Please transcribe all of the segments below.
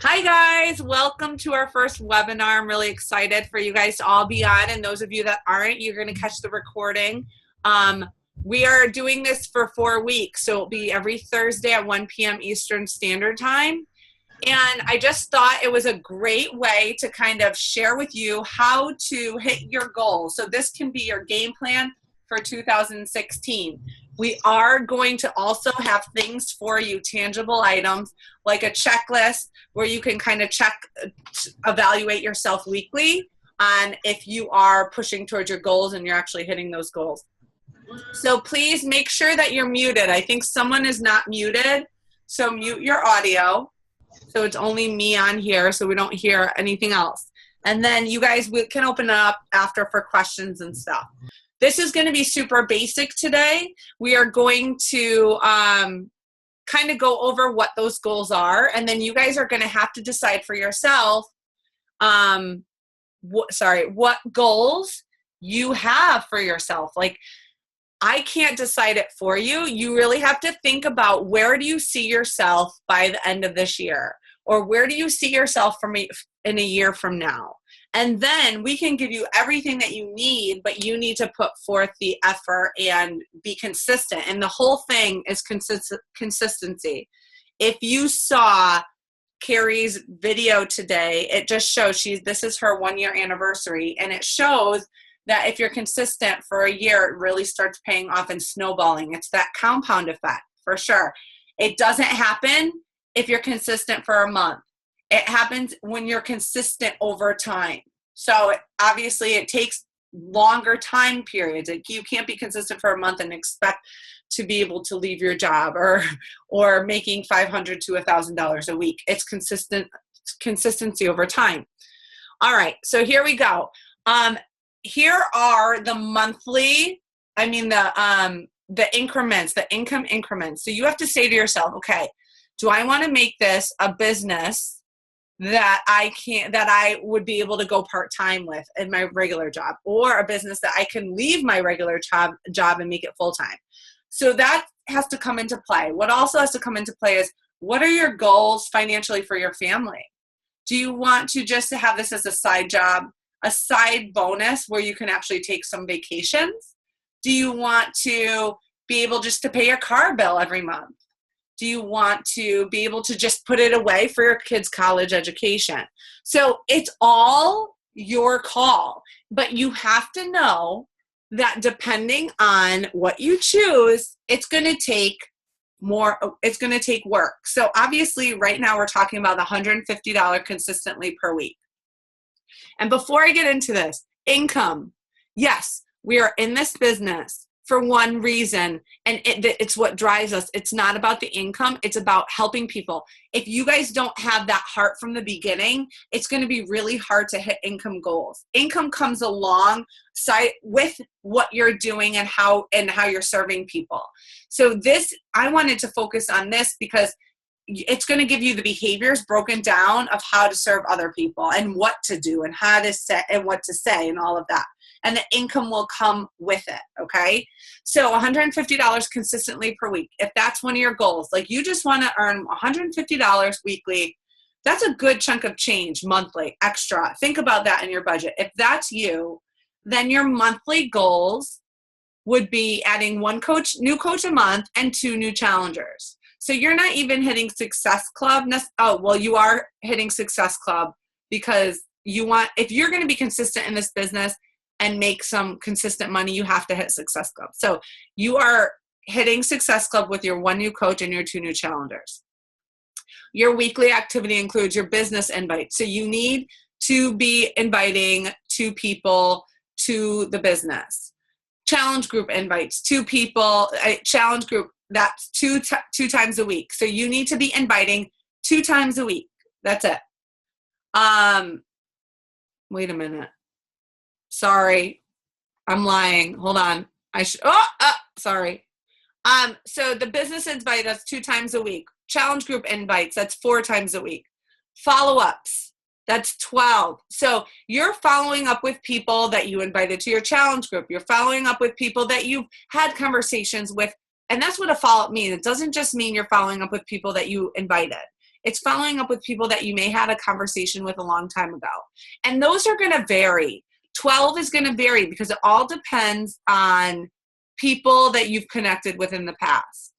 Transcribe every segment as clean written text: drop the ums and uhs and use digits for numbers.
Hi guys, welcome to our first webinar. I'm really excited for you guys to all be on, and those of you that aren't, you're going to catch the recording. We are doing this for 4 weeks, so it'll be every Thursday at 1 p.m. Eastern Standard Time. And I just thought it was a great way to kind of share with you how to hit your goals. So this can be your game plan for 2016. We are going to also have things for you, tangible items, like a checklist where you can kind of evaluate yourself weekly on if you are pushing towards your goals and you're actually hitting those goals. So please make sure that you're muted. I think someone is not muted, so mute your audio. So it's only me on here, so we don't hear anything else. And then you guys can open it up after for questions and stuff. This is going to be super basic today. We are going to kind of go over what those goals are, and then you guys are going to have to decide for yourself what goals you have for yourself. Like, I can't decide it for you. You really have to think about, where do you see yourself by the end of this year? Or where do you see yourself in a year from now? And then we can give you everything that you need, but you need to put forth the effort and be consistent. And the whole thing is consistency. If you saw Carrie's video today, it just shows this is her 1-year anniversary, and it shows that if you're consistent for a year, it really starts paying off and snowballing. It's that compound effect for sure. It doesn't happen if you're consistent for a month. It happens when you're consistent over time. So obviously it takes longer time periods. You can't be consistent for a month and expect to be able to leave your job or making $500 to $1,000 a week. It's consistency over time. All right, so here we go. Here are the monthly, the increments, the income increments. So you have to say to yourself, okay, do I want to make this a business that I would be able to go part-time with in my regular job, or a business that I can leave my regular job and make it full-time? So that has to come into play. What also has to come into play is, what are your goals financially for your family? Do you want to just have this as a side job, a side bonus where you can actually take some vacations? Do you want to be able just to pay your car bill every month? Do you want to be able to just put it away for your kids' college education? So it's all your call, but you have to know that depending on what you choose, it's going to take work. So obviously right now we're talking about the $150 consistently per week. And before I get into this, income. Yes, we are in this business for one reason, and it's what drives us. It's not about the income. It's about helping people. If you guys don't have that heart from the beginning, it's going to be really hard to hit income goals. Income comes alongside with what you're doing and how you're serving people. So I wanted to focus on this because it's going to give you the behaviors broken down of how to serve other people and what to do and how to say and what to say and all of that. And the income will come with it, okay? So $150 consistently per week. If that's one of your goals, like you just want to earn $150 weekly, that's a good chunk of change monthly, extra. Think about that in your budget. If that's you, then your monthly goals would be adding new coach a month and 2 new challengers. So you're not even hitting Success Club. You are hitting Success Club because if you're going to be consistent in this business and make some consistent money, you have to hit Success Club. So you are hitting Success Club with your 1 new coach and your 2 new challengers. Your weekly activity includes your business invite. So you need to be inviting 2 people to the business. Challenge group invites, 2 people, challenge group, that's two times a week. So you need to be inviting 2 times a week. That's it. Wait a minute. Sorry, I'm lying. Hold on. Sorry. So the business invite, that's 2 times a week. Challenge group invites, that's 4 times a week. Follow-ups, that's 12. So you're following up with people that you invited to your challenge group. You're following up with people that you've had conversations with. And that's what a follow-up means. It doesn't just mean you're following up with people that you invited. It's following up with people that you may have a conversation with a long time ago. And those are going to vary. 12 is going to vary because it all depends on people that you've connected with in the past.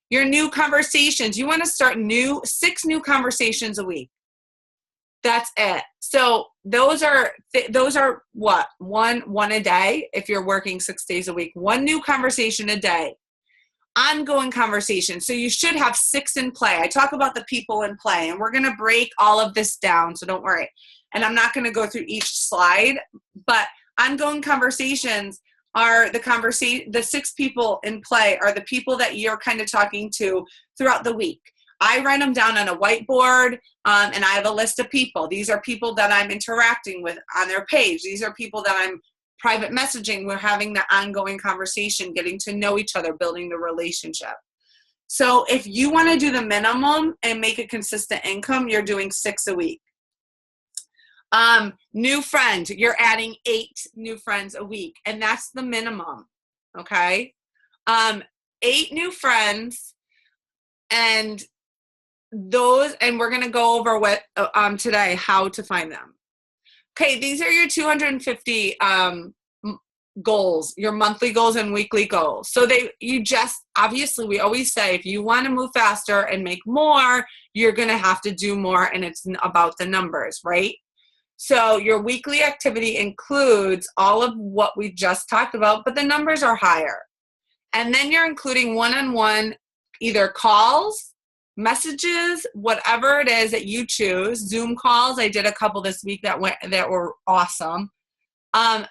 Your new conversations, you want to start 6 new conversations a week. That's it. So those are what? One a day if you're working 6 days a week. 1 new conversation a day. Ongoing conversation. So you should have 6 in play. I talk about the people in play, and we're going to break all of this down, so don't worry. And I'm not going to go through each slide, but ongoing conversations are the 6 people in play are the people that you're kind of talking to throughout the week. I write them down on a whiteboard, and I have a list of people. These are people that I'm interacting with on their page. These are people that I'm private messaging. We're having the ongoing conversation, getting to know each other, building the relationship. So if you want to do the minimum and make a consistent income, you're doing 6 a week. New friend, you're adding 8 new friends a week, and that's the minimum. Okay. 8 new friends, and we're going to go over what today, how to find them. Okay, these are your 250 goals, your monthly goals and weekly goals. So obviously we always say, if you want to move faster and make more, you're going to have to do more, and it's about the numbers, right? So your weekly activity includes all of what we just talked about, but the numbers are higher. And then you're including one-on-one, either calls, messages, whatever it is that you choose. Zoom calls, I did a couple this week that were awesome.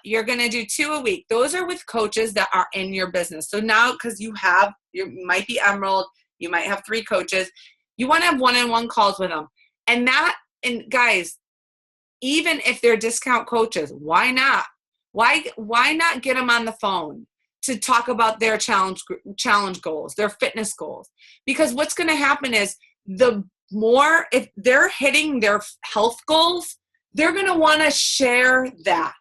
You're going to do 2 a week. Those are with coaches that are in your business. So now, because you might be Emerald, you might have 3 coaches, you want to have one-on-one calls with them. And guys, even if they're discount coaches, why not? Why not get them on the phone to talk about their challenge goals, their fitness goals? Because what's going to happen is if they're hitting their health goals, they're going to want to share that.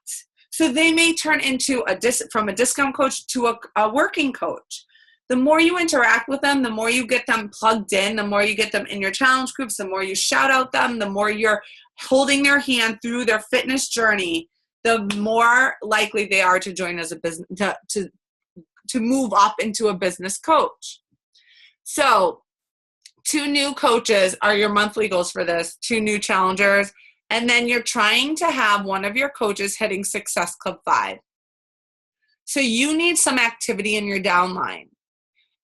So they may turn into from a discount coach to a working coach. The more you interact with them, the more you get them plugged in, the more you get them in your challenge groups, the more you shout out them, the more you're holding their hand through their fitness journey, the more likely they are to join as a business, to move up into a business coach. So 2 new coaches are your monthly goals for this, 2 new challengers, and then you're trying to have one of your coaches hitting Success Club 5. So you need some activity in your downline,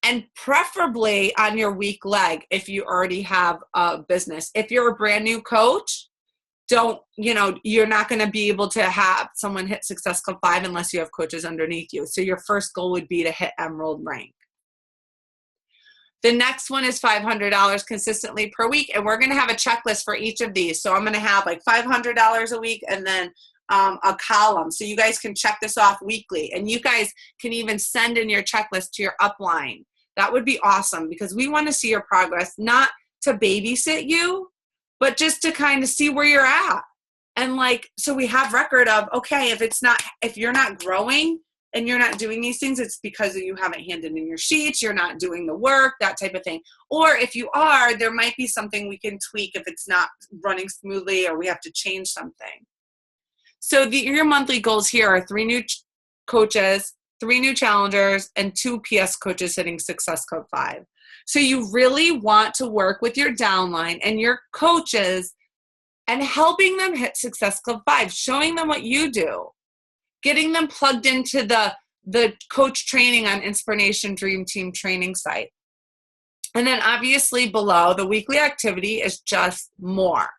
and preferably on your weak leg if you already have a business. If you're a brand new coach, you're not going to be able to have someone hit Success Club 5 unless you have coaches underneath you. So your first goal would be to hit Emerald rank. The next one is $500 consistently per week, and we're going to have a checklist for each of these. So I'm going to have like $500 a week and then a column. So you guys can check this off weekly, and you guys can even send in your checklist to your upline. That would be awesome, because we want to see your progress, not to babysit you, but just to kind of see where you're at. And so we have record of, okay, if you're not growing and you're not doing these things, it's because you haven't handed in your sheets, you're not doing the work, that type of thing. Or if you are, there might be something we can tweak if it's not running smoothly or we have to change something. So your monthly goals here are 3 new coaches, 3 new challengers, and 2 PS coaches hitting Success Club 5. So you really want to work with your downline and your coaches and helping them hit Success Club 5, showing them what you do, getting them plugged into the coach training on Inspiration Dream Team training site. And then obviously below, the weekly activity is just more.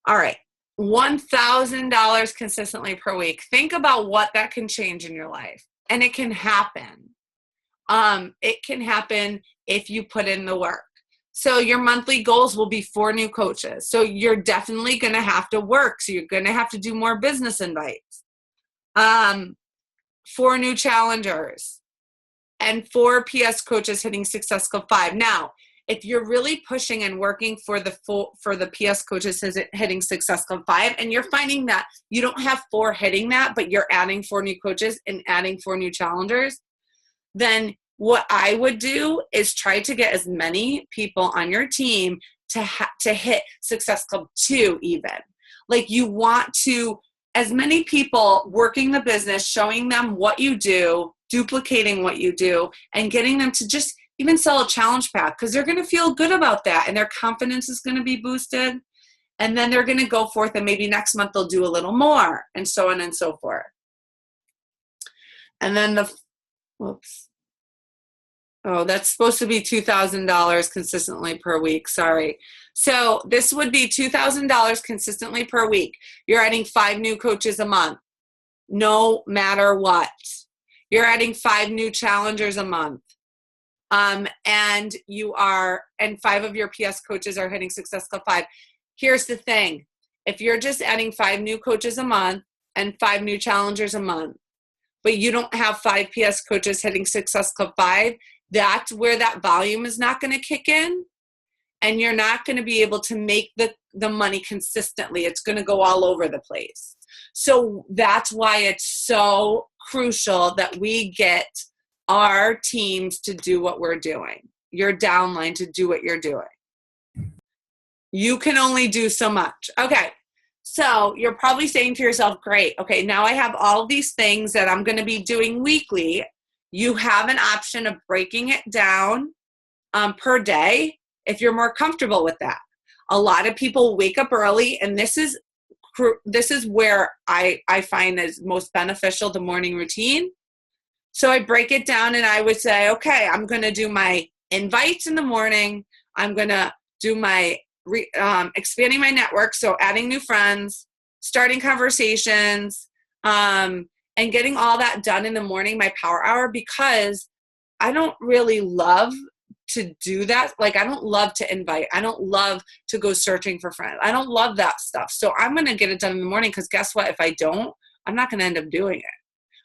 All right, $1,000 consistently per week. Think about what that can change in your life. And it can happen. It can happen if you put in the work. So your monthly goals will be 4 new coaches. So you're definitely going to have to work. So you're going to have to do more business invites. 4 new challengers and 4 PS coaches hitting Success Club 5. Now, if you're really pushing and working for the PS coaches hitting Success Club 5, and you're finding that you don't have 4 hitting that, but you're adding 4 new coaches and adding 4 new challengers, then what I would do is try to get as many people on your team to hit Success Club 2 even. Like you want to, as many people working the business, showing them what you do, duplicating what you do, and getting them to just even sell a challenge pack, because they're going to feel good about that and their confidence is going to be boosted. And then they're going to go forth and maybe next month they'll do a little more, and so on and so forth. And then that's supposed to be $2,000 consistently per week. Sorry. So this would be $2,000 consistently per week. You're adding 5 new coaches a month, no matter what. You're adding 5 new challengers a month. And 5 of your PS coaches are hitting Success Club 5. Here's the thing. If you're just adding 5 new coaches a month and 5 new challengers a month, but you don't have 5 PS coaches hitting Success Club 5, that's where that volume is not going to kick in, and you're not going to be able to make the money consistently. It's going to go all over the place. So that's why it's so crucial that we get our teams to do what we're doing, your downline to do what you're doing. You can only do so much. Okay. So you're probably saying to yourself, great, okay, now I have all these things that I'm going to be doing weekly. You have an option of breaking it down per day if you're more comfortable with that. A lot of people wake up early, and this is where I find is most beneficial, the morning routine. So I break it down and I would say, okay, I'm going to do my invites in the morning. I'm going to do my expanding my network, so adding new friends, starting conversations, and getting all that done in the morning, my power hour, because I don't really love to do that. Like, I don't love to invite. I don't love to go searching for friends. I don't love that stuff. So I'm going to get it done in the morning, because guess what? If I don't, I'm not going to end up doing it.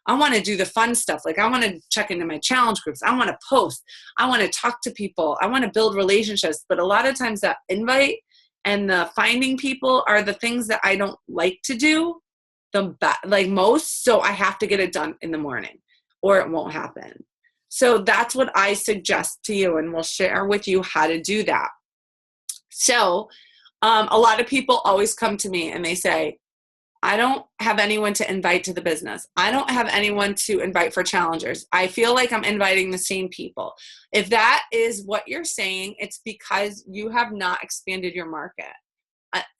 I want to do the fun stuff. Like, I want to check into my challenge groups. I want to post. I want to talk to people. I want to build relationships. But a lot of times that invite and the finding people are the things that I don't like to do like most. So I have to get it done in the morning or it won't happen. So that's what I suggest to you, and we'll share with you how to do that. So a lot of people always come to me and they say, I don't have anyone to invite to the business. I don't have anyone to invite for challengers. I feel like I'm inviting the same people. If that is what you're saying, it's because you have not expanded your market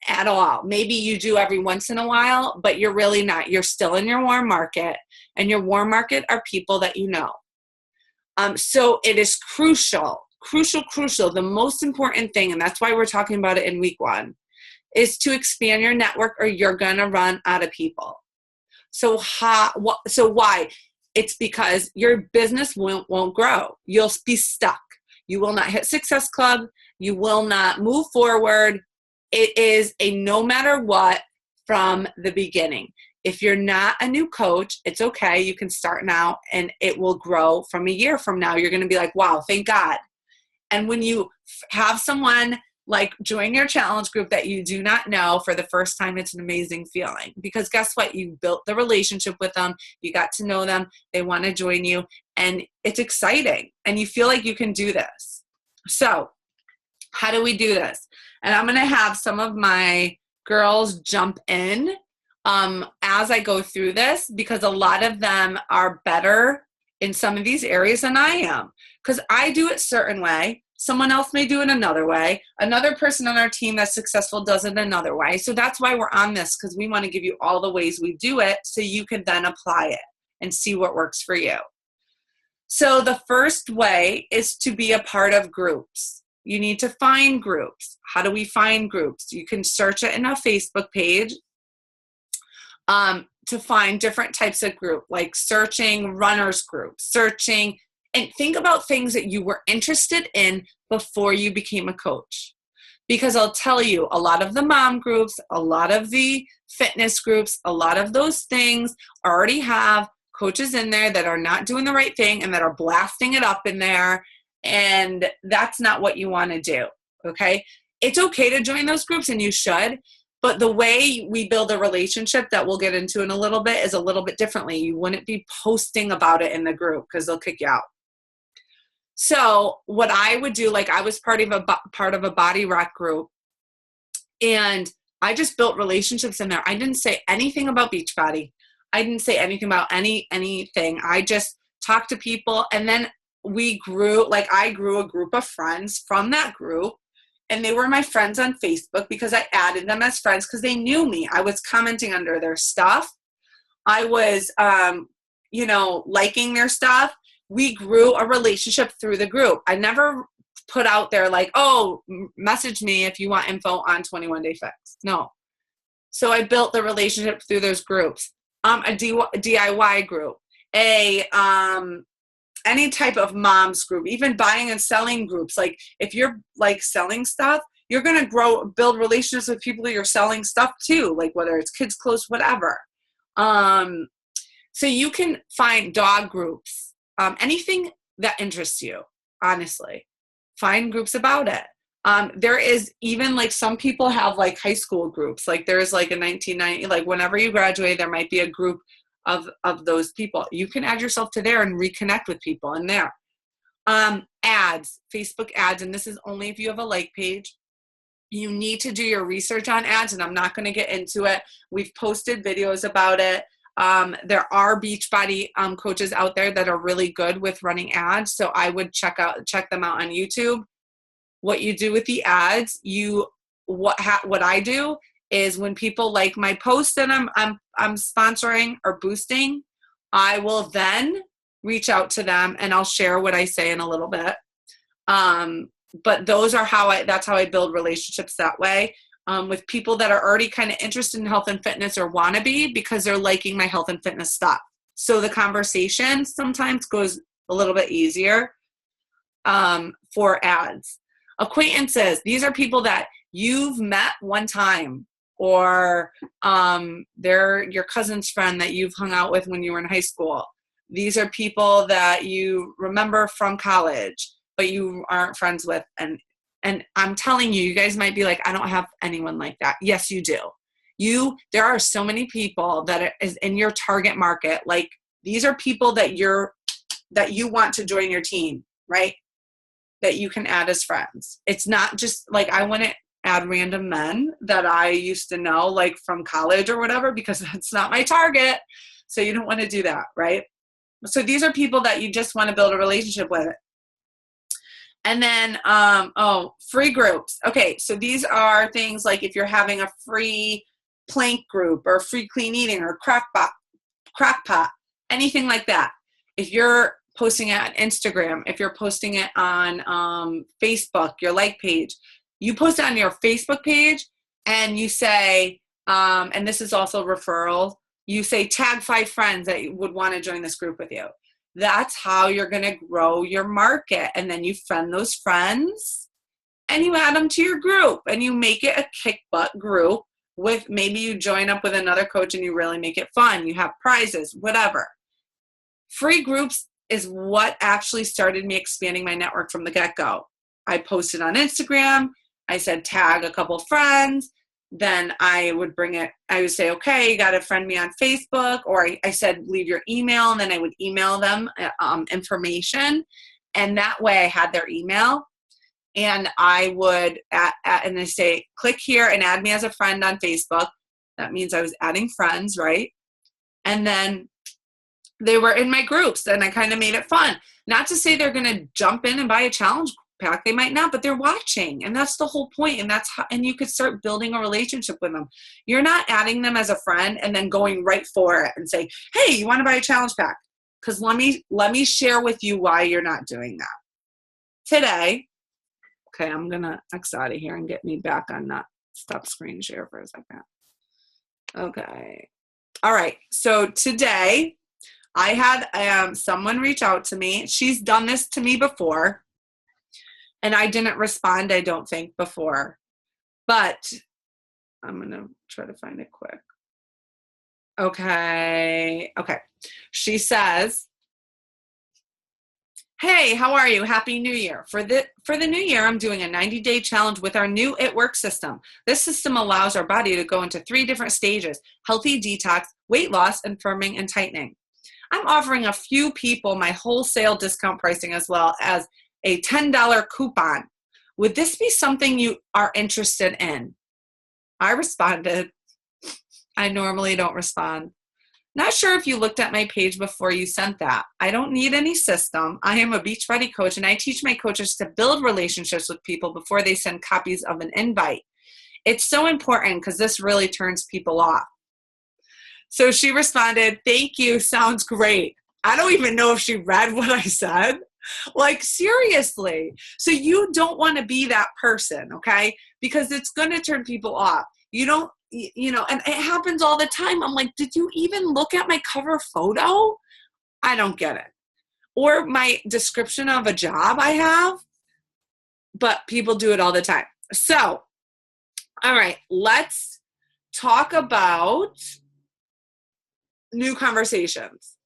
at all. Maybe you do every once in a while, but you're really not. You're still in your warm market, and your warm market are people that you know. So it is crucial. The most important thing, and that's why we're talking about it in week 1, is to expand your network, or you're going to run out of people. So why? It's because your business won't grow. You'll be stuck. You will not hit Success Club. You will not move forward. It is a no matter what from the beginning. If you're not a new coach, it's okay. You can start now, and it will grow from a year from now. You're going to be like, wow, thank God. And when you have someone like join your challenge group that you do not know for the first time, it's an amazing feeling, because guess what? You built the relationship with them. You got to know them. They want to join you, and it's exciting, and you feel like you can do this. So how do we do this? And I'm going to have some of my girls jump in as I go through this, because a lot of them are better in some of these areas than I am, because I do it a certain way. Someone else may do it another way. Another person on our team that's successful does it another way. So that's why we're on this, because we want to give you all the ways we do it so you can then apply it and see what works for you. So the first way is to be a part of groups. You need to find groups. How do we find groups? You can search it in a Facebook page to find different types of group, like searching runners groups, and think about things that you were interested in before you became a coach. Because I'll tell you, a lot of the mom groups, a lot of the fitness groups, a lot of those things already have coaches in there that are not doing the right thing and that are blasting it up in there. And that's not what you want to do, okay? It's okay to join those groups, and you should. But the way we build a relationship that we'll get into in a little bit is a little bit differently. You wouldn't be posting about it in the group, because they'll kick you out. So what I would do, like I was part of a body rock group, and I just built relationships in there. I didn't say anything about Beachbody. I didn't say anything about anything. I just talked to people, and then we grew, like I grew a group of friends from that group, and they were my friends on Facebook because I added them as friends because they knew me. I was commenting under their stuff. I was, liking their stuff. We grew a relationship through the group. I never put out there like, oh, message me if you want info on 21 Day Fix. No. So I built the relationship through those groups. A DIY group, any type of moms group, even buying and selling groups. Like if you're like selling stuff, you're going to build relationships with people that you're selling stuff to, like whether it's kids clothes, whatever. So you can find dog groups, anything that interests you, honestly. Find groups about it. There is even like some people have like high school groups. Like there's like a 1990, like whenever you graduate, there might be a group of those people. You can add yourself to there and reconnect with people in there. Ads, Facebook ads, and this is only if you have a like page. You need to do your research on ads, and I'm not going to get into it. We've posted videos about it. There are Beachbody coaches out there that are really good with running ads, so I would check them out on YouTube. What you do with the ads, what I do is when people like my post that I'm sponsoring or boosting, I will then reach out to them and I'll share what I say in a little bit. But that's how I build relationships that way, with people that are already kind of interested in health and fitness or want to be, because they're liking my health and fitness stuff. So the conversation sometimes goes a little bit easier for ads. Acquaintances, these are people that you've met one time, or they're your cousin's friend that you've hung out with when you were in high school. These are people that you remember from college, but you aren't friends with. And I'm telling you, you guys might be like, I don't have anyone like that. Yes, you do. There are so many people that is in your target market. Like these are people that you want to join your team, right? That you can add as friends. It's not just like, I wouldn't add random men that I used to know, like from college or whatever, because that's not my target. So you don't want to do that, right? So these are people that you just want to build a relationship with. And then, free groups. Okay, so these are things like if you're having a free plank group or free clean eating or crock pot, anything like that. If you're posting it on Instagram, if you're posting it on Facebook, your like page, you post it on your Facebook page and you say, and this is also referral, you say tag 5 friends that would want to join this group with you. That's how you're going to grow your market. And then you friend those friends and you add them to your group and you make it a kick butt group with, maybe you join up with another coach and you really make it fun. You have prizes, whatever. Free groups is what actually started me expanding my network from the get-go. I posted on Instagram. I said, tag a couple friends. Then I would say, okay, you got to friend me on Facebook. Or I said, leave your email. And then I would email them information. And that way I had their email. And I would, and they say, click here and add me as a friend on Facebook. That means I was adding friends, right? And then they were in my groups and I kind of made it fun. Not to say they're going to jump in and buy a challenge pack. They might not, but they're watching. And that's the whole point. And you could start building a relationship with them. You're not adding them as a friend and then going right for it and say, hey, you want to buy a challenge pack? Because let me share with you why you're not doing that. Today, okay, I'm going to X out of here and get me back on that. Stop screen share for a second. Okay. All right. So today, I had someone reach out to me. She's done this to me before, and I didn't respond, I don't think, before. But I'm going to try to find it quick. Okay. She says, hey, how are you? Happy New Year. For the new year, I'm doing a 90-day challenge with our new It Works system. This system allows our body to go into 3 different stages: healthy detox, weight loss, and firming and tightening. I'm offering a few people my wholesale discount pricing, as well as a $10 coupon. Would this be something you are interested in? I responded. I normally don't respond. Not sure if you looked at my page before you sent that. I don't need any system. I am a Beachbody coach, and I teach my coaches to build relationships with people before they send copies of an invite. It's so important because this really turns people off. So she responded, thank you, sounds great. I don't even know if she read what I said. Like, seriously. So you don't want to be that person, okay? Because it's going to turn people off. You don't, and it happens all the time. I'm like, did you even look at my cover photo? I don't get it. Or my description of a job I have, but people do it all the time. So, all right, let's talk about new conversations.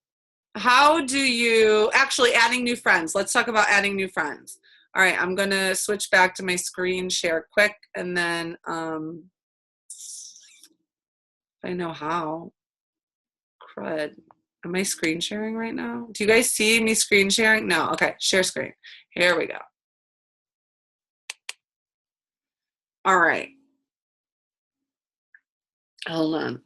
How do you actually adding new friends? Let's talk about adding new friends. All right, I'm going to switch back to my screen share quick, and then I know how. Crud. Am I screen sharing right now? Do you guys see me screen sharing? No. Okay, share screen. Here we go. All right. Hold on.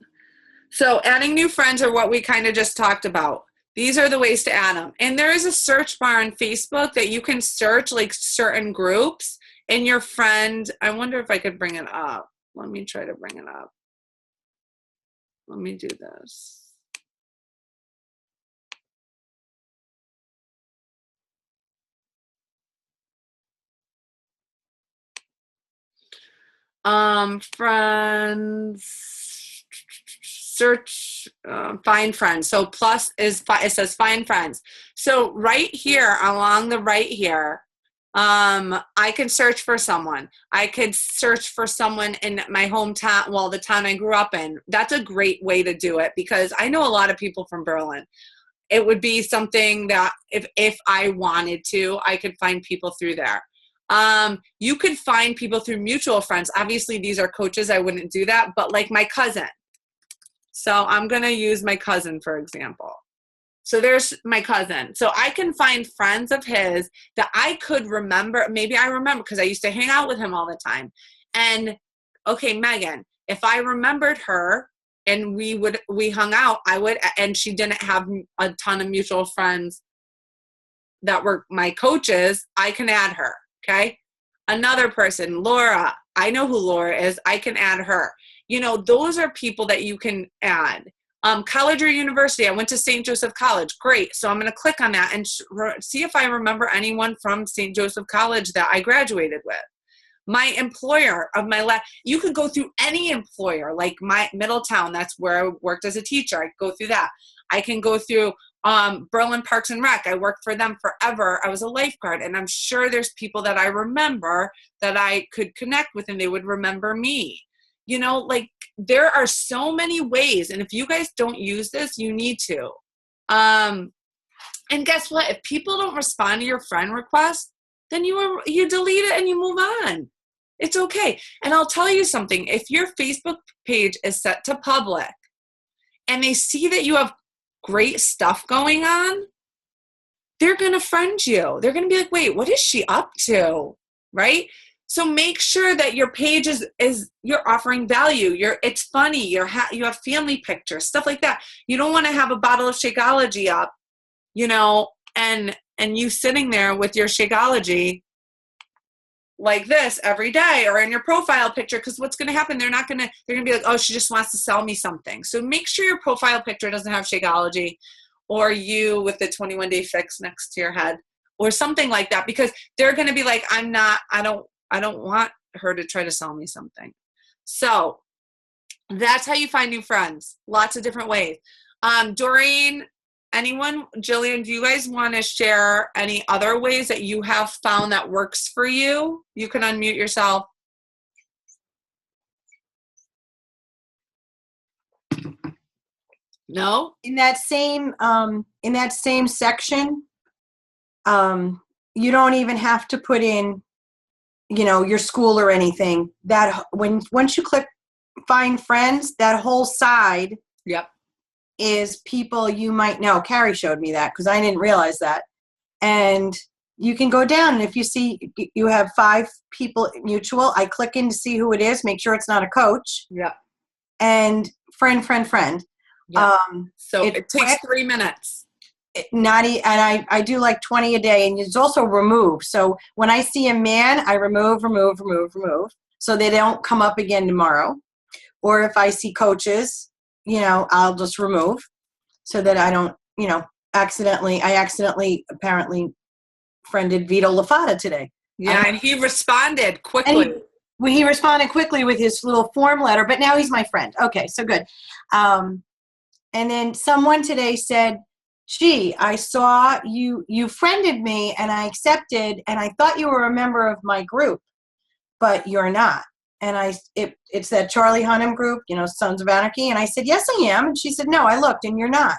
So adding new friends are what we kind of just talked about. These are the ways to add them. And there is a search bar on Facebook that you can search like certain groups, and your friend, I wonder if I could bring it up. Let me try to bring it up. Let me do this. Friends, search, find friends. So plus is, it says find friends. So right here, along the right here, I can search for someone. I could search for someone in my hometown, well, the town I grew up in. That's a great way to do it because I know a lot of people from Berlin. It would be something that if I wanted to, I could find people through there. You could find people through mutual friends. Obviously, these are coaches. I wouldn't do that, but like my cousin. So I'm going to use my cousin, for example. So there's my cousin. So I can find friends of his that I could remember. Maybe I remember because I used to hang out with him all the time. And okay, Megan, if I remembered her and we hung out, and she didn't have a ton of mutual friends that were my coaches, I can add her. Okay. Another person, Laura, I know who Laura is. I can add her. Those are people that you can add. College or university. I went to St. Joseph College. Great. So I'm going to click on that and see if I remember anyone from St. Joseph College that I graduated with. My employer of my you could go through any employer, like my Middletown. That's where I worked as a teacher. I could go through that. I can go through Berlin Parks and Rec. I worked for them forever. I was a lifeguard, and I'm sure there's people that I remember that I could connect with, and they would remember me. There are so many ways, and if you guys don't use this, you need to. And guess what? If people don't respond to your friend request, then you delete it and you move on. It's okay. And I'll tell you something. If your Facebook page is set to public and they see that you have great stuff going on, they're going to friend you. They're going to be like, wait, what is she up to? Right? So make sure that your page is you're offering value. It's funny. You have family pictures, stuff like that. You don't want to have a bottle of Shakeology up, and you sitting there with your Shakeology like this every day or in your profile picture, because what's going to happen, they're going to be like, oh, she just wants to sell me something. So make sure your profile picture doesn't have Shakeology or you with the 21-day fix next to your head or something like that, because they're going to be like, I don't want her to try to sell me something. So that's how you find new friends. Lots of different ways. Doreen, anyone, Jillian, do you guys want to share any other ways that you have found that works for you? You can unmute yourself. No? In that same section, you don't even have to put in, your school or anything. That once you click find friends, that whole side is people you might know. Carrie showed me that because I didn't realize that. And you can go down, and if you see you have 5 people mutual, I click in to see who it is, make sure it's not a coach. Yeah. And friend. Yeah. So it takes quick. 3 minutes. And I do like 20 a day, and it's also remove. So when I see a man, I remove, so they don't come up again tomorrow. Or if I see coaches, I'll just remove so that I don't, I accidentally apparently friended Vito Lafata today. Yeah, and he responded quickly. He responded quickly with his little form letter, but now he's my friend. Okay, so good. And then someone today said, gee, I saw you friended me and I accepted, and I thought you were a member of my group, but you're not. And it's that Charlie Hunnam group, Sons of Anarchy. And I said, yes, I am. And she said, no, I looked and you're not.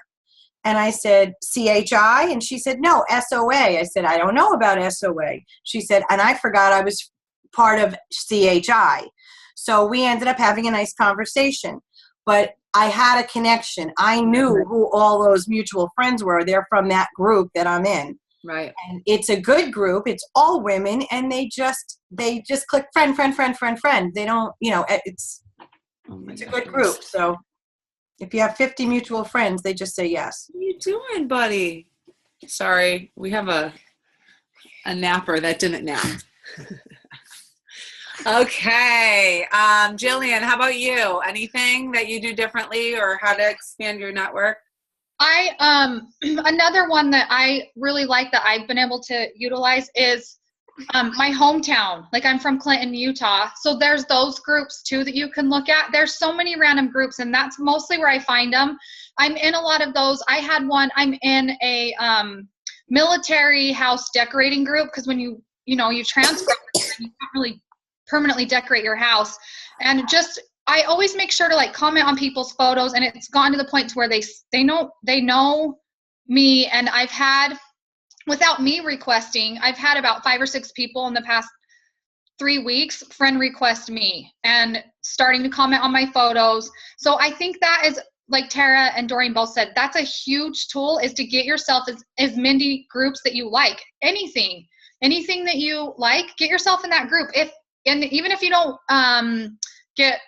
And I said, CHI? And she said, no, SOA. I said, I don't know about SOA. She said, and I forgot I was part of CHI. So we ended up having a nice conversation. But I had a connection. I knew who all those mutual friends were. They're from that group that I'm in. Right. And it's a good group. It's all women, and they just click friend. They don't, it's a good group. So if you have 50 mutual friends, they just say yes. What are you doing, buddy? Sorry, we have a napper that didn't nap. Okay. Jillian, how about you? Anything that you do differently, or how to expand your network? Another one that I really like that I've been able to utilize is my hometown. Like, I'm from Clinton, Utah. So there's those groups too that you can look at. There's so many random groups, and that's mostly where I find them. I'm in a lot of those. I had one, I'm in a military house decorating group, because when you transfer, you can't really permanently decorate your house. And I always make sure to like comment on people's photos, and it's gotten to the point to where they know me. And I've had, without me requesting, I've had about 5 or 6 people in the past 3 weeks friend request me and starting to comment on my photos. So I think that is, like Tara and Doreen both said, that's a huge tool, is to get yourself as many groups that you like. Anything that you like, get yourself in that group. And even if you don't get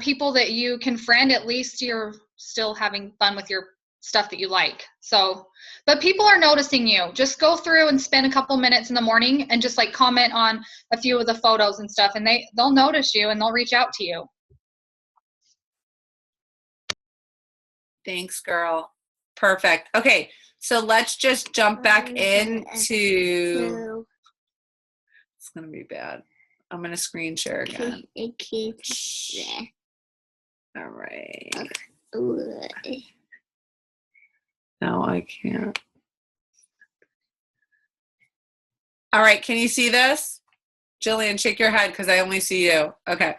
people that you can friend, at least you're still having fun with your stuff that you like. So, but people are noticing you. Just go through and spend a couple minutes in the morning and just like comment on a few of the photos and stuff, and they'll notice you and they'll reach out to you. Thanks, girl. Perfect. Okay, so let's just jump back into. It's gonna be bad. I'm gonna screen share again. All right. No, I can't. All right, can you see this? Jillian, shake your head because I only see you. Okay.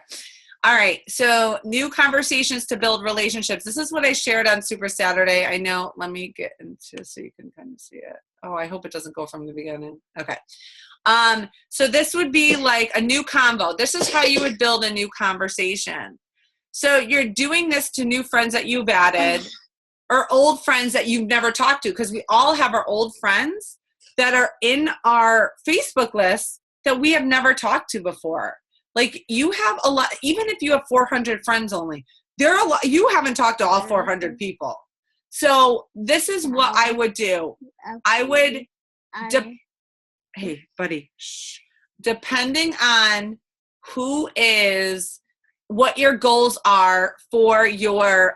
All right, so new conversations to build relationships. This is what I shared on Super Saturday. I know, let me get into so you can kind of see it. Oh, I hope it doesn't go from the beginning. Okay. So this would be like a new convo. This is how you would build a new conversation. So you're doing this to new friends that you've added, or old friends that you've never talked to, because we all have our old friends that are in our Facebook list that we have never talked to before. Like, you have a lot, even if you have 400 friends only, there are a lot, you haven't talked to all 400 people. So this is what I would do. I would, hey, buddy, shh. Depending on what your goals are for your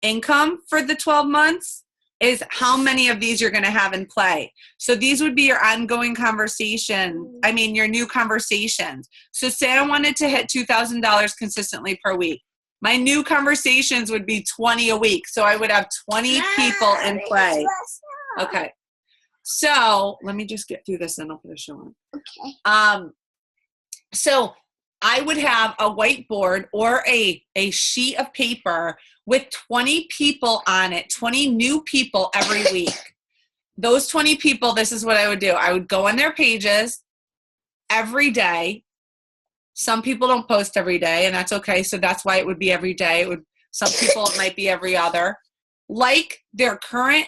income for the 12 months, is how many of these you're going to have in play. So these would be your ongoing conversation. I mean, your new conversations. So say I wanted to hit $2,000 consistently per week. My new conversations would be 20 a week. So I would have 20 people in play. Okay. So let me just get through this and I'll put a show on. Okay. So I would have a whiteboard or a sheet of paper with 20 people on it, 20 new people every week. Those 20 people, this is what I would do. I would go on their pages every day. Some people don't post every day, and that's okay. So that's why it would be every day. Some people, it might be every other. Like their current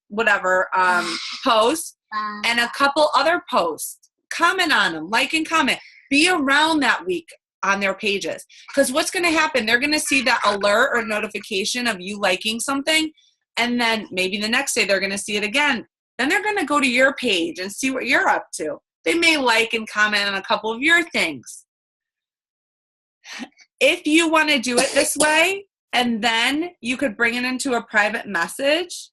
whatever post, and a couple other posts. Comment on them, like and comment. Be around that week on their pages. Because what's going to happen, they're going to see that alert or notification of you liking something, and then maybe the next day they're going to see it again. Then they're going to go to your page and see what you're up to. They may like and comment on a couple of your things. If you want to do it this way, and then you could bring it into a private message,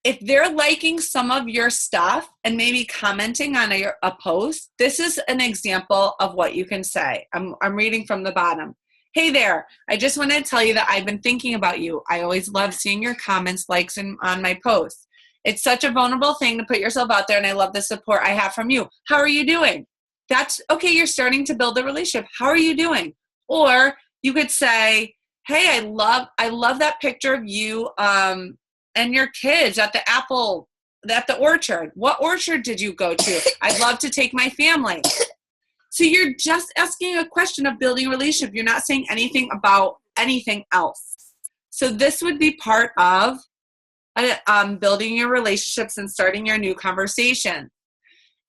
if they're liking some of your stuff and maybe commenting on a post, this is an example of what you can say. I'm reading from the bottom. Hey there, I just wanted to tell you that I've been thinking about you. I always love seeing your comments, likes on my posts. It's such a vulnerable thing to put yourself out there, and I love the support I have from you. How are you doing? That's okay. You're starting to build a relationship. How are you doing? Or you could say, hey, I love that picture of you and your kids at the orchard. What orchard did you go to? I'd love to take my family. So you're just asking a question of building a relationship. You're not saying anything about anything else. So this would be part of building your relationships and starting your new conversation.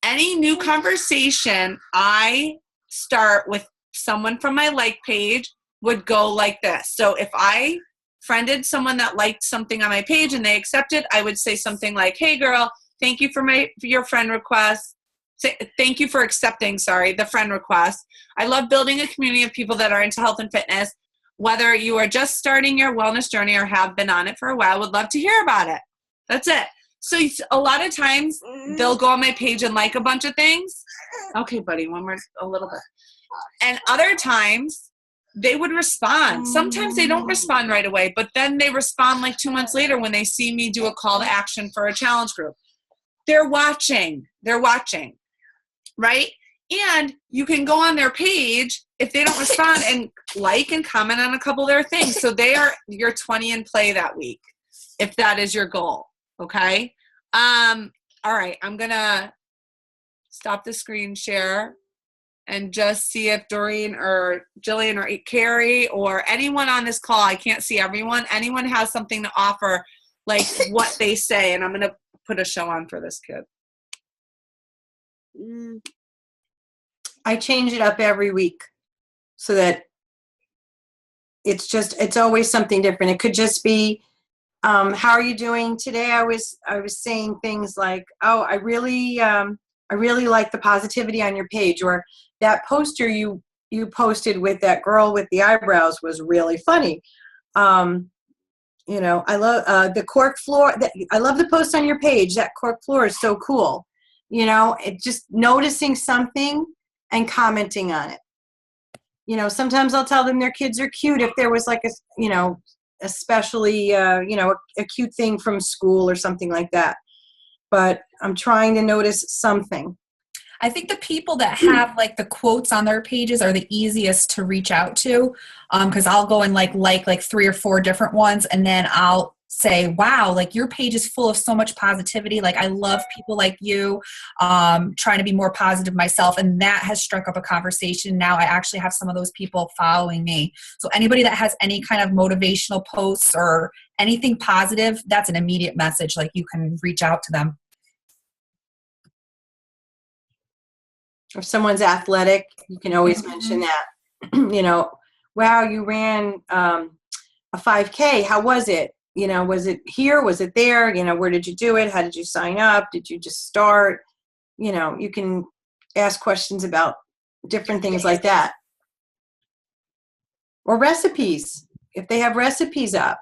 Any new conversation I start with someone from my like page would go like this. So if I friended someone that liked something on my page and they accepted, I would say something like, hey girl, thank you for your friend request. Thank you for accepting, the friend request. I love building a community of people that are into health and fitness. Whether you are just starting your wellness journey or have been on it for a while, would love to hear about it. That's it. So a lot of times they'll go on my page and like a bunch of things. Okay, buddy, a little bit. And other times they would respond. Sometimes they don't respond right away, but then they respond like 2 months later when they see me do a call to action for a challenge group. They're watching, right? And you can go on their page if they don't respond and like and comment on a couple of their things. So they are your 20 in play that week, if that is your goal. Okay. All right. I'm going to stop the screen share and just see if Doreen or Jillian or Carrie or anyone on this call, I can't see everyone, anyone has something to offer, like what they say. And I'm going to put a show on for this kid. I change it up every week so that it's always something different. It could just be, how are you doing today? I was saying things like, oh, I really like the positivity on your page, or that poster you posted with that girl with the eyebrows was really funny. I love the cork floor. I love the post on your page. That cork floor is so cool. It just noticing something and commenting on it. Sometimes I'll tell them their kids are cute if there was like especially a cute thing from school or something like that. But I'm trying to notice something. I think the people that have like the quotes on their pages are the easiest to reach out to, because I'll go and like 3 or 4 different ones, and then I'll say, wow, like your page is full of so much positivity. Like I love people like you, trying to be more positive myself. And that has struck up a conversation. Now I actually have some of those people following me. So anybody that has any kind of motivational posts or anything positive, that's an immediate message. Like you can reach out to them. If someone's athletic, you can always mention that. Wow, you ran a 5K. How was it? Was it here? Was it there? Where did you do it? How did you sign up? Did you just start? You can ask questions about different things like that. Or recipes, if they have recipes up.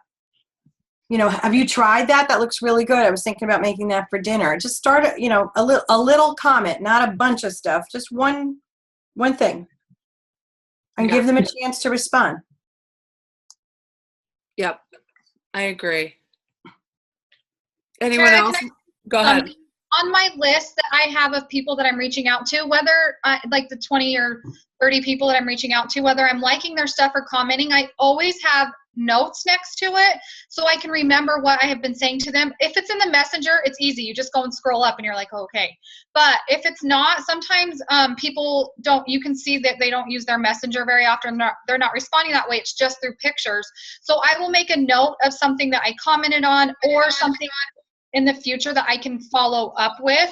Have you tried that? That looks really good. I was thinking about making that for dinner. Just start, a little comment, not a bunch of stuff. Just one thing. And give them a chance to respond. Yep. I agree. Anyone else? Go ahead. On my list that I have of people that I'm reaching out to, whether like the 20 or 30 people that I'm reaching out to, whether I'm liking their stuff or commenting, I always have notes next to it so I can remember what I have been saying to them. If it's in the messenger, it's easy. You just go and scroll up and you're like, oh, okay. But if it's not, sometimes people don't, you can see that they don't use their messenger very often. They're not responding that way. It's just through pictures. So I will make a note of something that I commented on or something in the future that I can follow up with.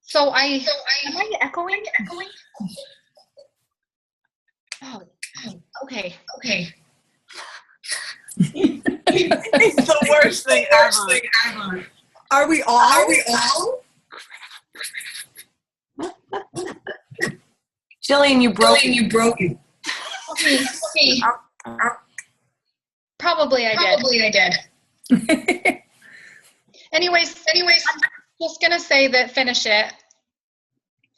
So am I echoing? Oh, okay. It's the worst thing ever. Are we all? Jillian, you broke it. Okay. Probably I did. Anyways, I'm just gonna say that finish it.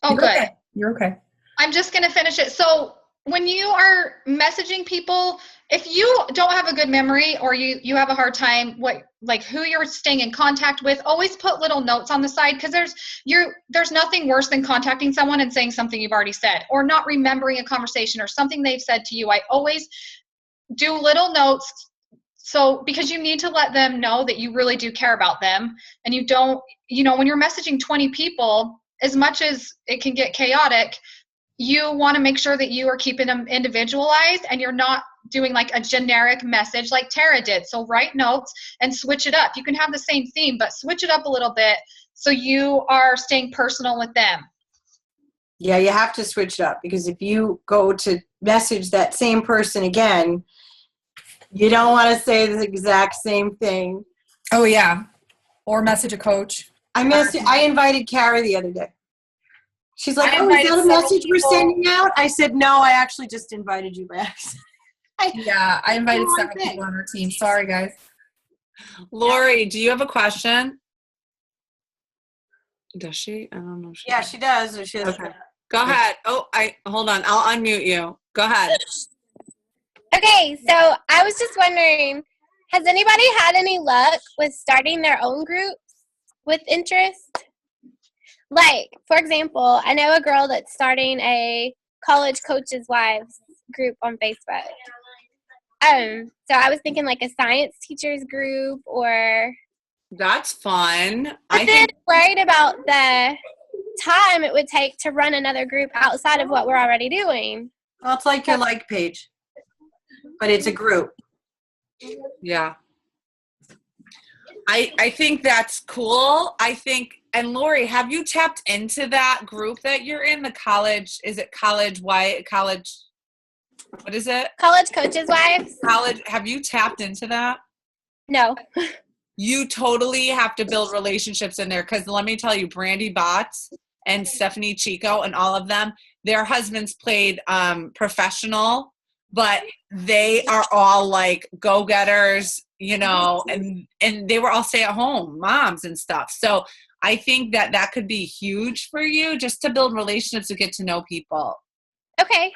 Oh, You're good. okay. You're okay. I'm just gonna finish it. So when you are messaging people, if you don't have a good memory or you have a hard time who you're staying in contact with, always put little notes on the side, because there's nothing worse than contacting someone and saying something you've already said, or not remembering a conversation or something they've said to you. I always do little notes. So, because you need to let them know that you really do care about them, and you don't, when you're messaging 20 people, as much as it can get chaotic, you want to make sure that you are keeping them individualized and you're not doing like a generic message like Tara did. So write notes and switch it up. You can have the same theme, but switch it up a little bit so you are staying personal with them. Yeah, you have to switch it up, because if you go to message that same person again, you don't want to say the exact same thing. Oh, yeah. Or message a coach. I invited Carrie the other day. She's like, oh, is that a message we're sending out? I said, no, I actually just invited you back. I invited several people on our team. Sorry, guys. Lori, do you have a question? Does she? I don't know. Yeah, she does. Or she does. Okay. Go ahead. Oh, hold on. I'll unmute you. Go ahead. Okay, so I was just wondering, has anybody had any luck with starting their own groups with interest? Like, for example, I know a girl that's starting a college coaches' wives group on Facebook. So I was thinking like a science teachers group, or. That's fun. I think worried about the time it would take to run another group outside of what we're already doing. Well, it's like your like page, but it's a group. Yeah. I think that's cool. And Lori, have you tapped into that group that you're in, the college? Is it college? What is it? College coaches' wives. College. Have you tapped into that? No. You totally have to build relationships in there, because let me tell you, Brandy Botts and Stephanie Chico and all of them, their husbands played professional, but they are all like go-getters, and they were all stay-at-home moms and stuff. So I think that could be huge for you, just to build relationships to get to know people. Okay.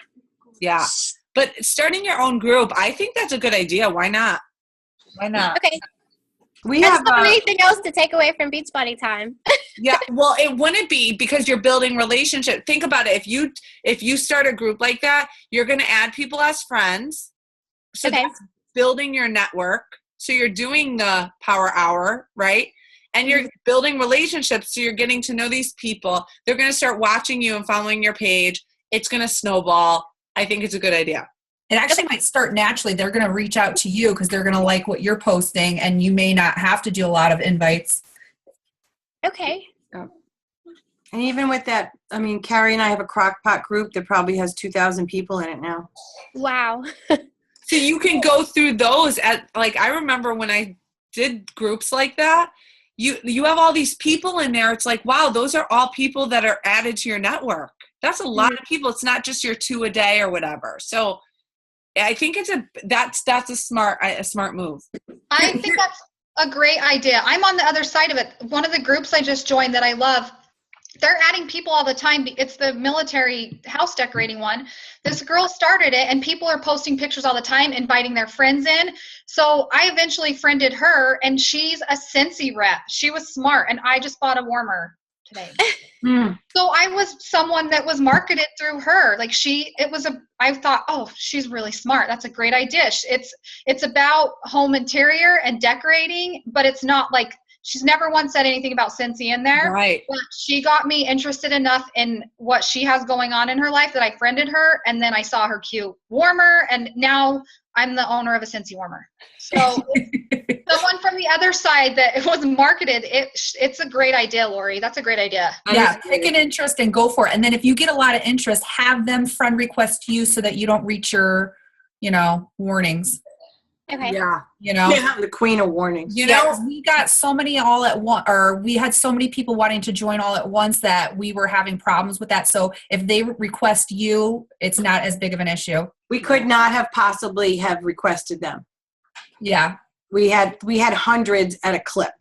Yeah. But starting your own group, I think that's a good idea. Why not? Okay. We have anything else to take away from Beachbody time. Yeah, well, it wouldn't be, because you're building relationship. Think about it. If you start a group like that, you're going to add people as friends. So that's building your network. So you're doing the power hour, right? And you're building relationships. So you're getting to know these people. They're going to start watching you and following your page. It's going to snowball. I think it's a good idea. It actually might start naturally. They're going to reach out to you because they're going to like what you're posting, and you may not have to do a lot of invites. Okay. And even with that, I mean, Carrie and I have a crockpot group that probably has 2,000 people in it now. Wow. So you can go through those I remember when I did groups like that, you have all these people in there. It's like, wow, those are all people that are added to your network. That's a lot of people. It's not just your 2 a day or whatever. So I think that's a smart move. I think that's a great idea. I'm on the other side of it. One of the groups I just joined that I love, they're adding people all the time. It's the military house decorating one. This girl started it, and people are posting pictures all the time, inviting their friends in. So I eventually friended her, and she's a Scentsy rep. She was smart, and I just bought a warmer today. So I was someone that was marketed through her. I thought, oh, she's really smart. That's a great idea. It's about home interior and decorating, but it's not like she's never once said anything about Cincy in there. Right. But she got me interested enough in what she has going on in her life that I friended her, and then I saw her cute warmer, and now I'm the owner of a Cincy warmer. So someone from the other side that it was marketed, it's a great idea, Lori. That's a great idea. Yeah, pick an interest and go for it. And then if you get a lot of interest, have them friend request you so that you don't reach your, warnings. Okay. Yeah. Yeah, I'm the queen of warnings. you Yeah, know, 'cause we got so many all at once, or we had so many people wanting to join all at once that we were having problems with that. So if they request you, it's not as big of an issue. We could not have possibly have requested them. Yeah. We had hundreds at a clip.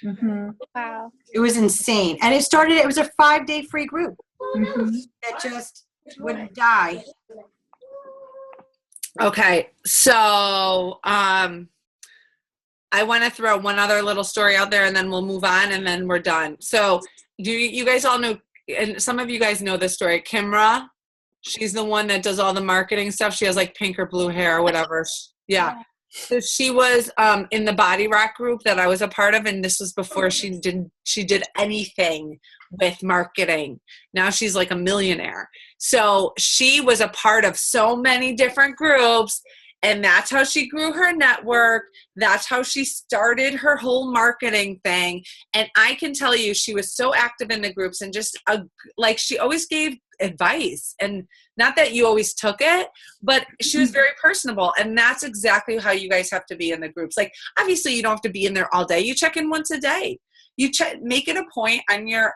Mm-hmm. Wow. It was insane. And it was a 5-day free group Mm-hmm. that just would die. okay. So, I want to throw one other little story out there and then we'll move on and then we're done. So do you guys all know, and some of you guys know this story, Kimra, she's the one that does all the marketing stuff. She has like pink or blue hair or whatever. Yeah. So she was in the Body Rock group that I was a part of, and this was before she did anything with marketing. Now she's like a millionaire. So she was a part of so many different groups, and that's how she grew her network. That's how she started her whole marketing thing. And I can tell you, she was so active in the groups and just like she always gave advice, and not that you always took it, but she was very personable. And that's exactly how you guys have to be in the groups. Like, obviously you don't have to be in there all day. You check in once a day. You make it a point on your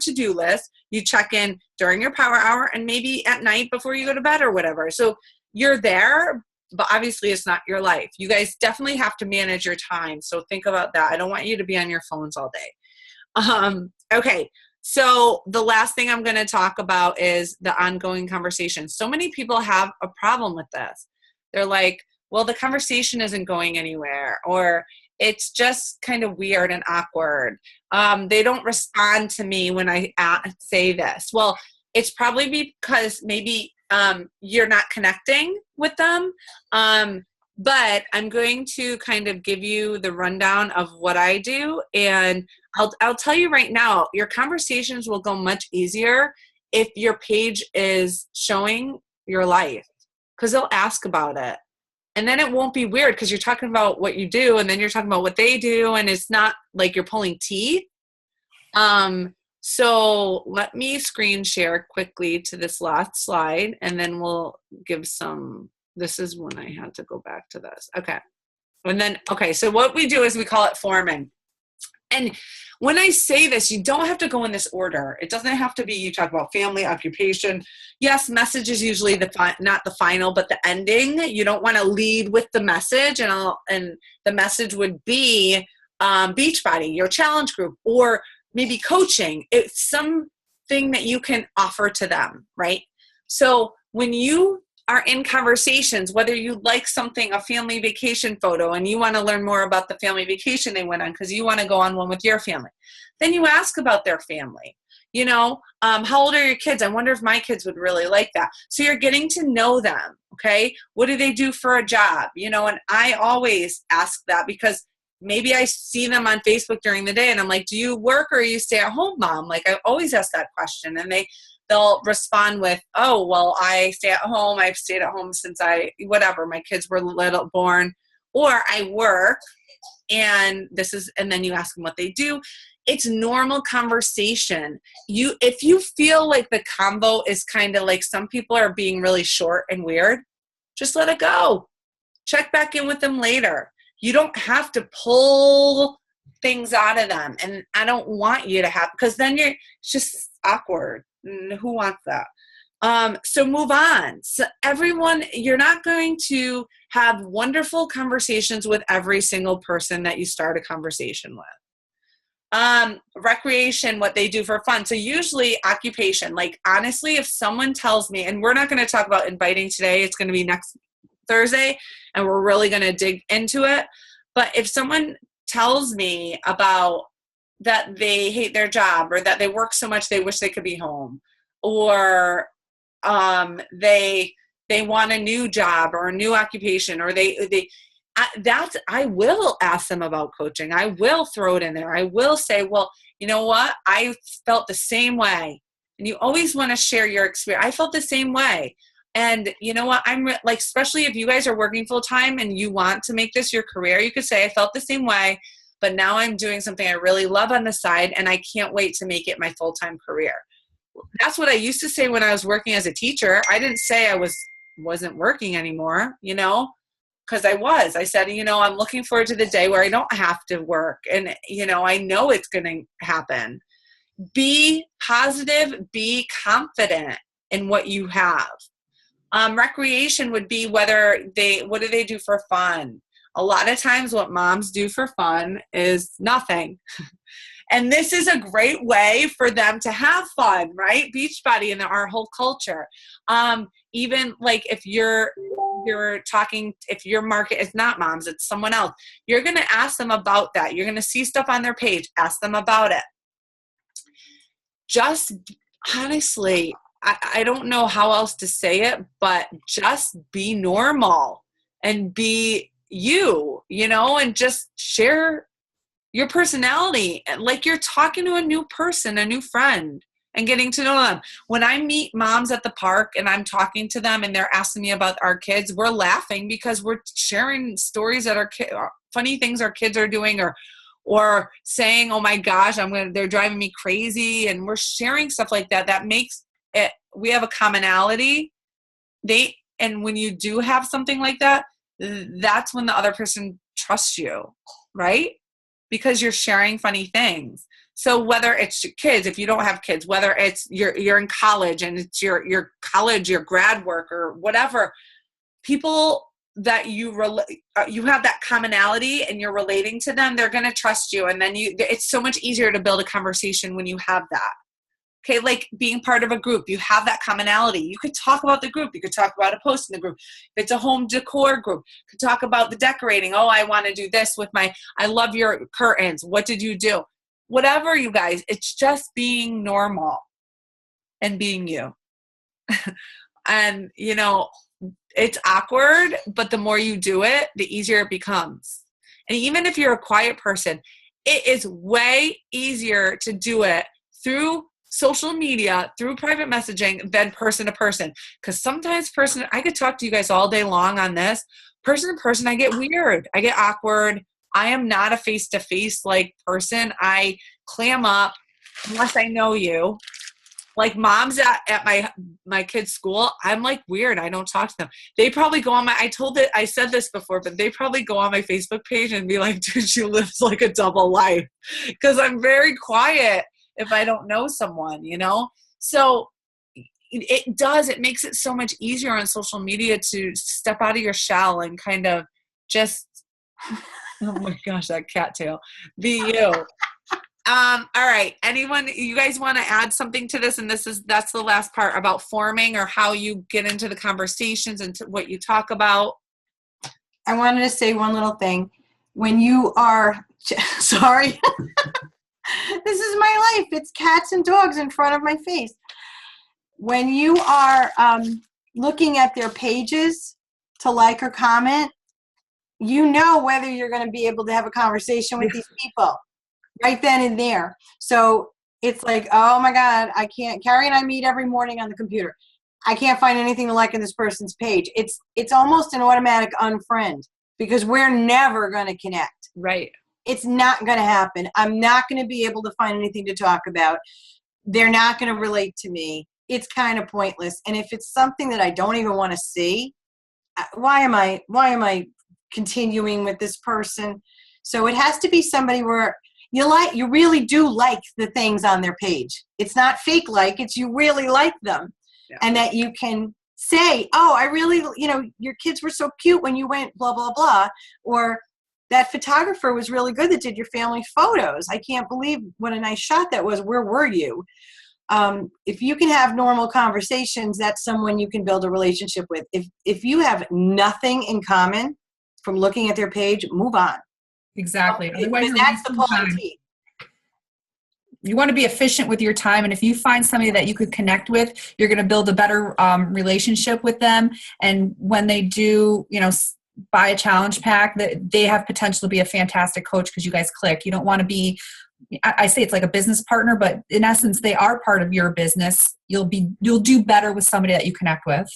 to-do list. You check in during your power hour and maybe at night before you go to bed or whatever. So you're there, but obviously it's not your life. You guys definitely have to manage your time. So think about that. I don't want you to be on your phones all day. Okay. So the last thing I'm going to talk about is the ongoing conversation. So many people have a problem with this. They're like, well, the conversation isn't going anywhere, or it's just kind of weird and awkward. They don't respond to me when I say this. Well, it's probably because maybe you're not connecting with them. But I'm going to kind of give you the rundown of what I do. And I'll tell you right now, your conversations will go much easier if your page is showing your life, because they'll ask about it. And then it won't be weird because you're talking about what you do and then you're talking about what they do, and it's not like you're pulling teeth. So let me screen share quickly to this last slide, and then we'll give some. This is when I had to go back to this. Okay. And then, okay, so what we do is we call it forming. And when I say this, you don't have to go in this order. It doesn't have to be, you talk about family, occupation. Yes, message is usually not the final, but the ending. You don't want to lead with the message, and the message would be Beachbody, your challenge group, or maybe coaching. It's something that you can offer to them, right? So when you are in conversations, whether you like something, a family vacation photo, and you want to learn more about the family vacation they went on because you want to go on one with your family, then you ask about their family. How old are your kids? I wonder if my kids would really like that. So you're getting to know them, okay? What do they do for a job? And I always ask that because maybe I see them on Facebook during the day and I'm like, do you work or you stay at home, mom? Like, I always ask that question, and they'll respond with, oh, well, I stay at home. I've stayed at home since my kids were born, or I work, and then you ask them what they do. It's normal conversation. If you feel like the combo is kind of like some people are being really short and weird, just let it go. Check back in with them later. You don't have to pull things out of them. And I don't want you to have, because then it's just awkward. Who wants that? So move on. So everyone, you're not going to have wonderful conversations with every single person that you start a conversation with. Recreation, what they do for fun. So usually occupation, like honestly, if someone tells me, and we're not going to talk about inviting today, it's going to be next Thursday, and we're really going to dig into it. But if someone tells me about that they hate their job, or that they work so much they wish they could be home, or they want a new job or a new occupation, or I will ask them about coaching. I will throw it in there. I will say, well, you know what? I felt the same way. And you always want to share your experience. I felt the same way. And you know what? Like, especially if you guys are working full time and you want to make this your career, you could say, I felt the same way, but now I'm doing something I really love on the side and I can't wait to make it my full-time career. That's what I used to say when I was working as a teacher. I didn't say I wasn't working anymore, because I said, I'm looking forward to the day where I don't have to work. And, I know it's going to happen. Be positive, be confident in what you have. Recreation would be what do they do for fun? A lot of times what moms do for fun is nothing. And this is a great way for them to have fun, right? Beachbody and our whole culture. Even like if you're talking, if your market is not moms, it's someone else, you're going to ask them about that. You're going to see stuff on their page, ask them about it. Just honestly, I don't know how else to say it, but just be normal and be you, and just share your personality. Like you're talking to a new person, a new friend, and getting to know them. When I meet moms at the park and I'm talking to them and they're asking me about our kids, we're laughing because we're sharing stories that funny things our kids are doing, or saying, oh my gosh, they're driving me crazy. And we're sharing stuff like that. That makes it, we have a commonality. And when you do have something like that, that's when the other person trusts you, right? Because you're sharing funny things. So whether it's your kids, if you don't have kids, whether it's you're in college and it's your college, your grad work or whatever, people that you have that commonality and you're relating to them, they're going to trust you. And then it's so much easier to build a conversation when you have that. Okay, like being part of a group, you have that commonality. You could talk about the group. You could talk about a post in the group. If it's a home decor group, you could talk about the decorating. Oh, I want to do this with I love your curtains. What did you do? Whatever, you guys. It's just being normal and being you. And, it's awkward, but the more you do it, the easier it becomes. And even if you're a quiet person, it is way easier to do it through social media, through private messaging than person to person. Because sometimes I could talk to you guys all day long on this. Person to person, I get weird. I get awkward. I am not a face-to-face like person. I clam up unless I know you. Like moms at my kids' school, I'm like weird. I don't talk to them. They probably go on I said this before, but they probably go on my Facebook page and be like, dude, she lives like a double life. Because I'm very quiet if I don't know someone, So it makes it so much easier on social media to step out of your shell and kind of just, oh my gosh, that cattail, be you. All right. You guys want to add something to this? And that's the last part about forming or how you get into the conversations and what you talk about. I wanted to say one little thing. When you are, sorry, this is my life. It's cats and dogs in front of my face. When you are looking at their pages to like or comment, whether you're going to be able to have a conversation with these people right then and there. So it's like, oh my God, I can't. Carrie and I meet every morning on the computer. I can't find anything to like in this person's page. It's almost an automatic unfriend because we're never going to connect. Right. It's not going to happen. I'm not going to be able to find anything to talk about. They're not going to relate to me. It's kind of pointless. And if it's something that I don't even want to see, why am I continuing with this person? So it has to be somebody where you really do like the things on their page. It's not fake like, it's you really like them. Yeah. And that you can say, oh, I really, your kids were so cute when you went blah, blah, blah. Or that photographer was really good that did your family photos. I can't believe what a nice shot that was. Where were you? If you can have normal conversations, that's someone you can build a relationship with. If you have nothing in common from looking at their page, move on. Exactly. Otherwise, that's the pulling teeth. You want to be efficient with your time, and if you find somebody that you could connect with, you're going to build a better relationship with them. And when they do, buy a challenge pack, that they have potential to be a fantastic coach because you guys click. You don't want to be, I say it's like a business partner, but in essence, they are part of your business. You'll do better with somebody that you connect with.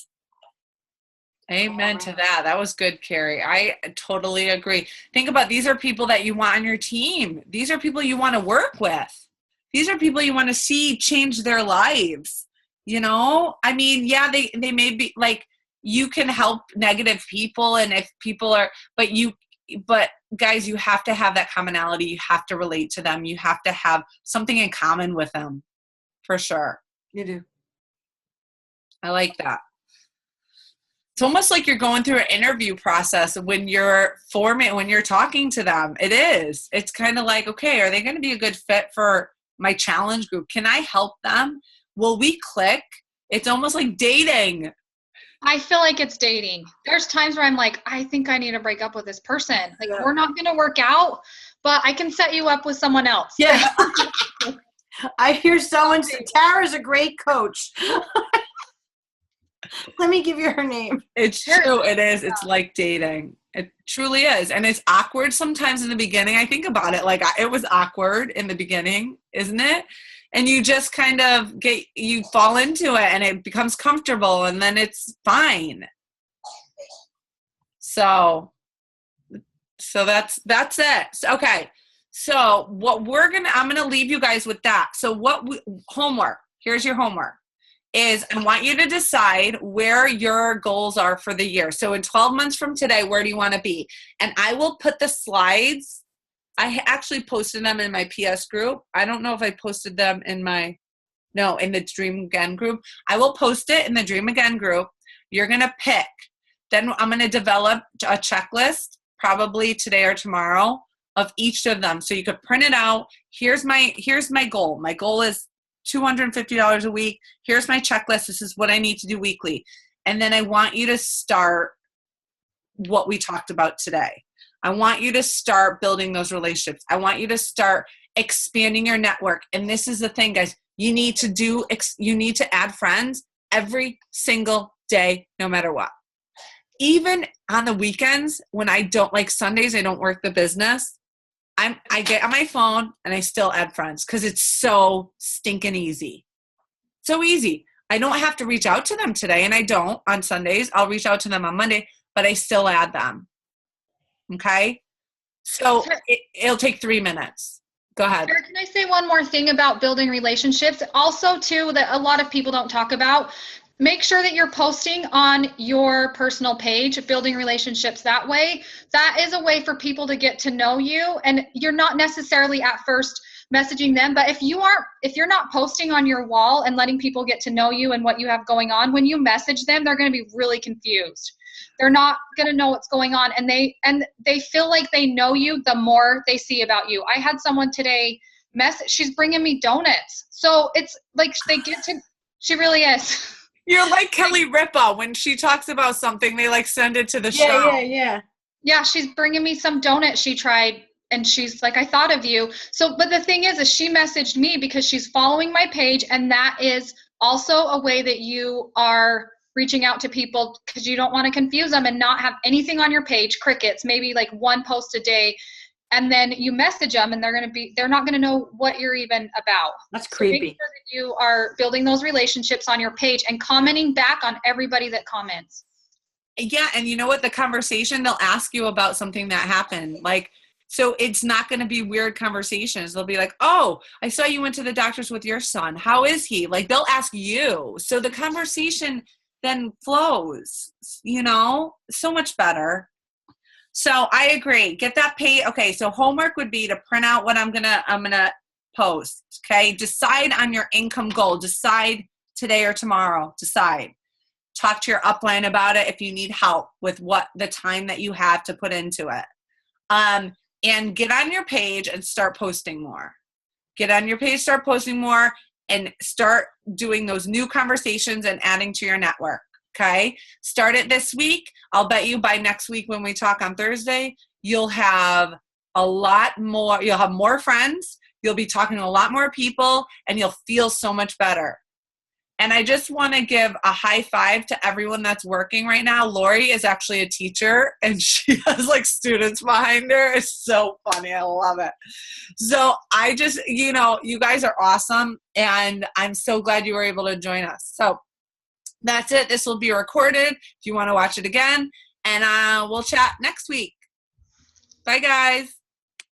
Amen to that. That was good, Carrie. I totally agree. Think about, these are people that you want on your team. These are people you want to work with. These are people you want to see change their lives. You know, I mean, yeah, they may be like, you can help negative people, and if people are, but guys, you have to have that commonality. You have to relate to them. You have to have something in common with them, for sure. You do. I like that. It's almost like you're going through an interview process when you're talking to them. It is. It's kind of like, okay, are they going to be a good fit for my challenge group? Can I help them? Will we click? It's almost like dating. I feel like it's dating. There's times where I'm like, I think I need to break up with this person. Like, we're not going to work out, but I can set you up with someone else. Yeah. I hear someone say, Tara's a great coach. Let me give you her name. It's true. It is. It's like dating. It truly is. And it's awkward sometimes in the beginning. I think about it like it was awkward in the beginning, isn't it? And you just kind of you fall into it and it becomes comfortable and then it's fine. So that's it. Okay. So I'm going to leave you guys with that. So homework, here's your homework, is I want you to decide where your goals are for the year. So in 12 months from today, where do you want to be? And I will put the slides. I actually posted them in my PS group. I don't know if I posted them in the Dream Again group. I will post it in the Dream Again group. You're going to pick. Then I'm going to develop a checklist, probably today or tomorrow, of each of them. So you could print it out. Here's my goal. My goal is $250 a week. Here's my checklist. This is what I need to do weekly. And then I want you to start what we talked about today. I want you to start building those relationships. I want you to start expanding your network. And this is the thing, guys. You need to add friends every single day, no matter what. Even on the weekends when I don't, like Sundays, I don't work the business. I get on my phone and I still add friends because it's so stinking easy. So easy. I don't have to reach out to them today, and I don't on Sundays. I'll reach out to them on Monday, but I still add them. Okay? So it'll take 3 minutes. Go ahead. Sarah, can I say one more thing about building relationships? Also, too, that a lot of people don't talk about. Make sure that you're posting on your personal page, building relationships that way. That is a way for people to get to know you, and you're not necessarily at first messaging them, but if you're not posting on your wall and letting people get to know you and what you have going on, when you message them, they're going to be really confused. They're not going to know what's going on, and they feel like they know you the more they see about you. I had someone today she's bringing me donuts. So it's like she really is. You're like Kelly Ripa. When she talks about something, they like send it to the show. Yeah, she's bringing me some donuts she tried, and she's like, I thought of you. So, but the thing is she messaged me because she's following my page, and that is also a way that you are reaching out to people, because you don't want to confuse them and not have anything on your page, crickets, maybe like one post a day, and then you message them and they're not going to know what you're even about. That's creepy. So make sure that you are building those relationships on your page and commenting back on everybody that comments. Yeah. And you know what? The conversation, they'll ask you about something that happened. Like, so it's not going to be weird conversations. They'll be like, oh, I saw you went to the doctor's with your son. How is he? Like, they'll ask you. So the conversation then flows, so much better. So I agree. Get that page. Okay. So homework would be to print out what I'm going to post. Okay. Decide on your income goal. Decide today or tomorrow. Decide. Talk to your upline about it if you need help with what the time that you have to put into it. And get on your page and start posting more. Get on your page, start posting more, and start doing those new conversations and adding to your network. Okay. Start it this week. I'll bet you by next week when we talk on Thursday, you'll have you'll have more friends. You'll be talking to a lot more people, and you'll feel so much better. And I just want to give a high five to everyone that's working right now. Lori is actually a teacher, and she has like students behind her. It's so funny. I love it. So I just, you guys are awesome, and I'm so glad you were able to join us. So that's it. This will be recorded if you want to watch it again, and we'll chat next week. Bye, guys.